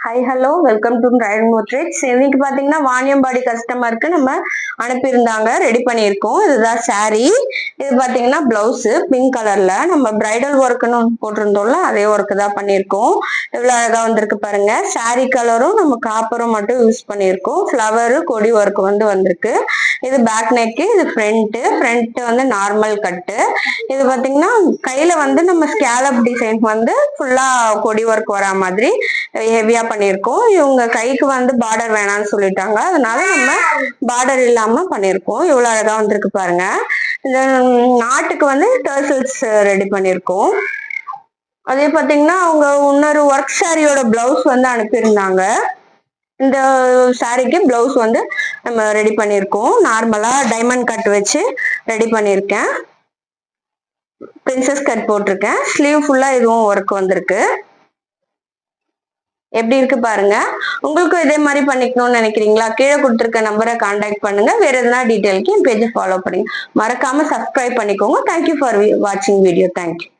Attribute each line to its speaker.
Speaker 1: Hi hello welcome to bridal மோட்ரேட்ஸ். இன்னைக்கு பாத்தீங்கன்னா வாணியம்பாடி கஸ்டமருக்கு நம்ம அனுப்பியிருந்தாங்க, ரெடி பண்ணியிருக்கோம். இதுதான் சாரீ. இது பாத்தீங்கன்னா பிளவுஸ் பிங்க் கலர்ல நம்ம பிரைடல் ஒர்க்னு போட்டிருந்தோம்ல, அதே ஒர்க் தான் பண்ணியிருக்கோம். இவ்வளவு அழகா வந்திருக்கு பாருங்க. சாரீ கலரும் நம்ம காப்பரும் மட்டும் யூஸ் பண்ணியிருக்கோம். ஃபிளவர் கொடி ஒர்க் வந்திருக்கு. இது பேக் நெக்கு, இது ஃப்ரண்ட் வந்து நார்மல் கட்டு. இது பாத்தீங்கன்னா கையில நம்ம ஸ்கேலப் டிசைன் ஃபுல்லா கொடி ஒர்க் வரா மாதிரி ஹெவியா பண்ணியிருக்கோம். இவங்க கைக்கு பார்டர் வேணாம்னு சொல்லிட்டாங்க, அதனால நம்ம பார்டர் இல்லாம பண்ணியிருக்கோம். இவ்வளவு அழகா வந்திருக்கு பாருங்க. இந்த நாட்டுக்கு டர்சல்ஸ் ரெடி பண்ணியிருக்கோம். அதே பாத்தீங்கன்னா அவங்க இன்னொரு ஒர்க் சாரியோட பிளவுஸ் அனுப்பியிருந்தாங்க. இந்த சாரிக்கு பிளவுஸ் நம்ம ரெடி பண்ணியிருக்கோம். நார்மலா டைமண்ட் கட் வச்சு ரெடி பண்ணியிருக்கேன். பிரின்சஸ் கட் போட்டிருக்கேன். ஸ்லீவ் ஃபுல்லா இதுவும் ஒர்க் வந்திருக்கு. எப்படி இருக்கு பாருங்க. உங்களுக்கும் இதே மாதிரி பண்ணிக்கணும்னு நினைக்கிறீங்களா? கீழே கொடுத்துருக்க நம்பரை கான்டாக்ட் பண்ணுங்க. வேற எதனா டீட்டெயிலுக்கு என் பேஜை ஃபாலோ பண்ணுங்க. மறக்காம சப்ஸ்கிரைப் பண்ணிக்கோங்க. தேங்க்யூ ஃபார் வாட்சிங் வீடியோ. தேங்க்யூ.